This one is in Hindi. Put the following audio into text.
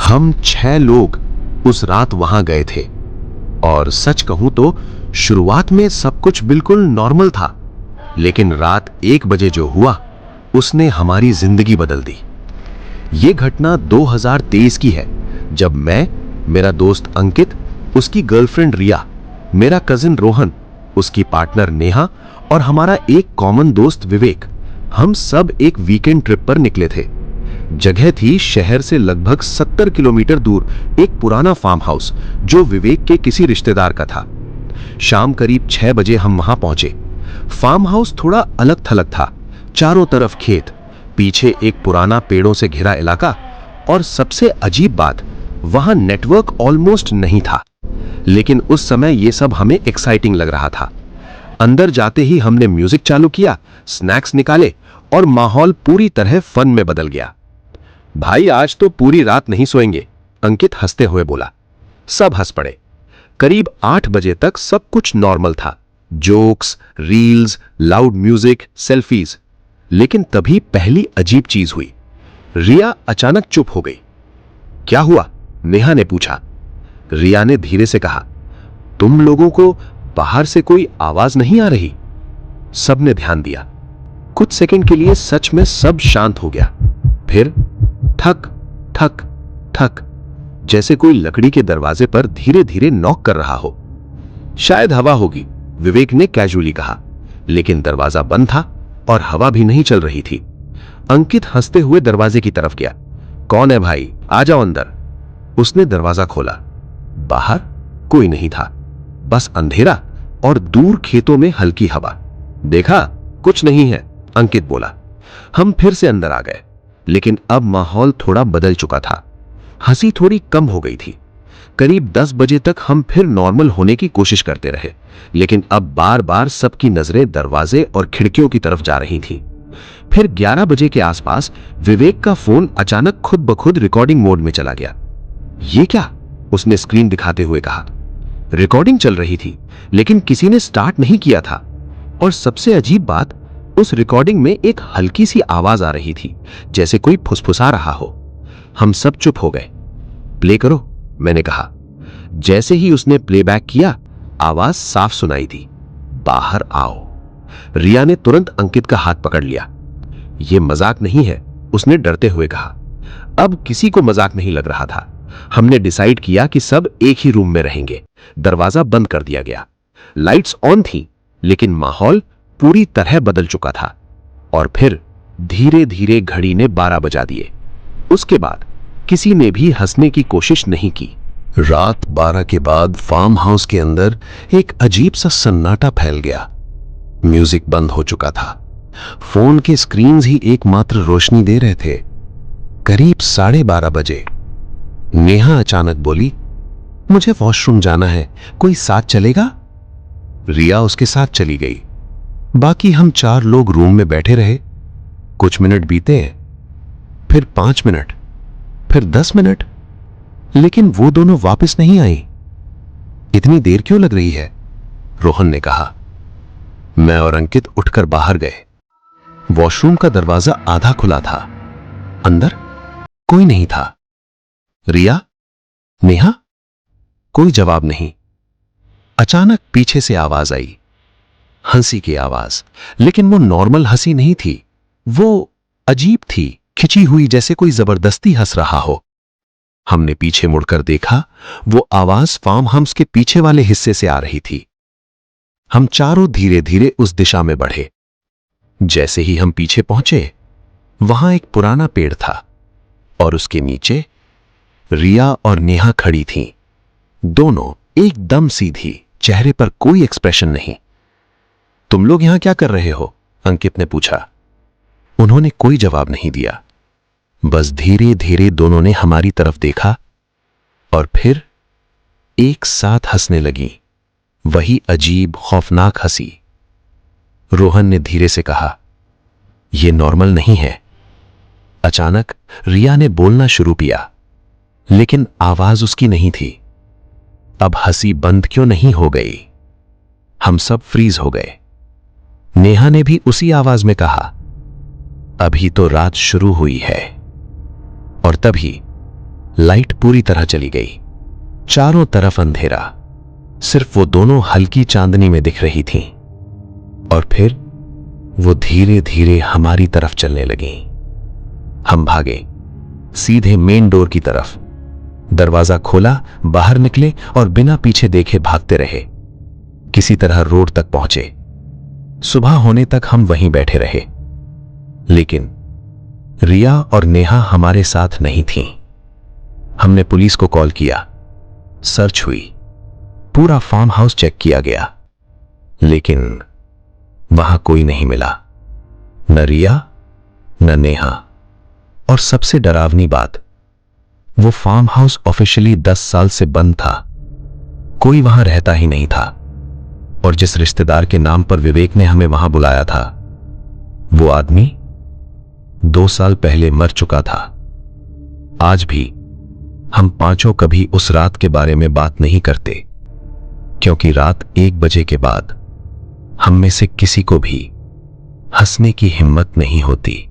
हम 6 लोग उस रात वहां गए थे और सच कहूं तो शुरुआत में सब कुछ बिल्कुल नॉर्मल था, लेकिन रात 1 बजे जो हुआ उसने हमारी जिंदगी बदल दी। यह घटना 2023 की है, जब मैं, मेरा दोस्त अंकित, उसकी गर्लफ्रेंड रिया, मेरा कजिन रोहन, उसकी पार्टनर नेहा और हमारा एक कॉमन दोस्त विवेक, हम सब एक वीकेंड ट्रिप पर निकले थे। जगह थी शहर से लगभग 70 किलोमीटर दूर एक पुराना फार्म हाउस जो विवेक के किसी रिश्तेदार का था। शाम करीब 6 बजे हम वहां पहुंचे। फार्म हाउस थोड़ा अलग थलग था, चारों तरफ खेत, पीछे एक पुराना पेड़ों से घिरा इलाका, और सबसे अजीब बात, वहां नेटवर्क ऑलमोस्ट नहीं था। लेकिन उस समय यह सब हमें एक्साइटिंग लग रहा था। अंदर जाते ही हमने म्यूजिक चालू किया, स्नैक्स निकाले और माहौल पूरी तरह फन में बदल गया। भाई आज तो पूरी रात नहीं सोएंगे, अंकित हंसते हुए बोला। सब हंस पड़े। करीब 8 बजे तक सब कुछ नॉर्मल था, jokes, reels, loud music, selfies. लेकिन तभी पहली अजीब चीज हुई। रिया अचानक चुप हो गई। क्या हुआ? नेहा ने पूछा। रिया ने धीरे से कहा, तुम लोगों को बाहर से कोई आवाज नहीं आ रही? सबने ध्यान दिया। कुछ सेकंड के लिए सच में सब शांत हो गया। फिर ठक ठक ठक, जैसे कोई लकड़ी के दरवाजे पर धीरे धीरे नॉक कर रहा हो। शायद हवा होगी, विवेक ने कैजुअली कहा, लेकिन दरवाजा बंद था और हवा भी नहीं चल रही थी। अंकित हंसते हुए दरवाजे की तरफ गया। कौन है भाई, आ जाओ अंदर। उसने दरवाजा खोला। बाहर कोई नहीं था, बस अंधेरा और दूर खेतों में हल्की हवा। देखा, कुछ नहीं है, अंकित बोला। हम फिर से अंदर आ गए, लेकिन अब माहौल थोड़ा बदल चुका था। हंसी थोड़ी कम हो गई थी। करीब 10 बजे तक हम फिर नॉर्मल होने की कोशिश करते रहे, लेकिन अब बार बार सबकी नजरें दरवाजे और खिड़कियों की तरफ जा रही थीं। फिर 11 बजे के आसपास विवेक का फोन अचानक खुद ब खुद रिकॉर्डिंग मोड में चला गया। ये क्या? उसने स्क्रीन दिखाते हुए कहा। रिकॉर्डिंग चल रही थी, लेकिन किसी ने स्टार्ट नहीं किया था। और सबसे अजीब बात, उस रिकॉर्डिंग में एक हल्की सी आवाज आ रही थी, जैसे कोई फुसफुसा रहा हो। हम सब चुप हो गए। प्ले करो, मैंने कहा। जैसे ही उसने प्लेबैक किया, आवाज साफ सुनाई दी, बाहर आओ। रिया ने तुरंत अंकित का हाथ पकड़ लिया। यह मजाक नहीं है, उसने डरते हुए कहा। अब किसी को मजाक नहीं लग रहा था। हमने डिसाइड किया कि सब एक ही रूम में रहेंगे। दरवाजा बंद कर दिया गया। लाइट्स ऑन थी, लेकिन माहौल पूरी तरह बदल चुका था। और फिर धीरे धीरे घड़ी ने 12 बजा दिए। उसके बाद किसी ने भी हंसने की कोशिश नहीं की। रात 12 के बाद फार्म हाउस के अंदर एक अजीब सा सन्नाटा फैल गया। म्यूजिक बंद हो चुका था। फोन के स्क्रीन्स ही एकमात्र रोशनी दे रहे थे। करीब 12:30 बजे नेहा अचानक बोली, मुझे वॉशरूम जाना है, कोई साथ चलेगा? रिया उसके साथ चली गई। बाकी हम 4 लोग रूम में बैठे रहे। कुछ मिनट बीते, फिर 5 मिनट, फिर 10 मिनट, लेकिन वो दोनों वापस नहीं आई। इतनी देर क्यों लग रही है? रोहन ने कहा। मैं और अंकित उठकर बाहर गए। वॉशरूम का दरवाजा आधा खुला था। अंदर कोई नहीं था। रिया, नेहा, कोई जवाब नहीं। अचानक पीछे से आवाज आई, हंसी की आवाज, लेकिन वो नॉर्मल हंसी नहीं थी। वो अजीब थी, खिंची हुई, जैसे कोई जबरदस्ती हंस रहा हो। हमने पीछे मुड़कर देखा। वो आवाज फार्म हाउस के पीछे वाले हिस्से से आ रही थी। हम चारों धीरे धीरे उस दिशा में बढ़े। जैसे ही हम पीछे पहुंचे, वहां एक पुराना पेड़ था और उसके नीचे रिया और नेहा खड़ी थीं। दोनों एकदम सीधी, चेहरे पर कोई एक्सप्रेशन नहीं। तुम लोग यहां क्या कर रहे हो? अंकित ने पूछा। उन्होंने कोई जवाब नहीं दिया। बस धीरे धीरे दोनों ने हमारी तरफ देखा और फिर एक साथ हंसने लगी। वही अजीब खौफनाक हंसी। रोहन ने धीरे से कहा, यह नॉर्मल नहीं है। अचानक रिया ने बोलना शुरू किया, लेकिन आवाज उसकी नहीं थी। अब हंसी बंद क्यों नहीं हो गई? हम सब फ्रीज हो गए। नेहा ने भी उसी आवाज में कहा, अभी तो रात शुरू हुई है। और तभी लाइट पूरी तरह चली गई। चारों तरफ अंधेरा, सिर्फ वो दोनों हल्की चांदनी में दिख रही थीं। और फिर वो धीरे धीरे हमारी तरफ चलने लगी। हम भागे सीधे मेन डोर की तरफ। दरवाजा खोला, बाहर निकले और बिना पीछे देखे भागते रहे। किसी तरह रोड तक पहुंचे। सुबह होने तक हम वहीं बैठे रहे, लेकिन रिया और नेहा हमारे साथ नहीं थीं। हमने पुलिस को कॉल किया, सर्च हुई, पूरा फार्म हाउस चेक किया गया, लेकिन वहां कोई नहीं मिला, न रिया न नेहा। और सबसे डरावनी बात, वो फार्म हाउस ऑफिशियली 10 साल से बंद था। कोई वहां रहता ही नहीं था। और जिस रिश्तेदार के नाम पर विवेक ने हमें वहां बुलाया था, वो आदमी 2 साल पहले मर चुका था। आज भी हम पांचों कभी उस रात के बारे में बात नहीं करते, क्योंकि रात 1 बजे के बाद हम में से किसी को भी हंसने की हिम्मत नहीं होती।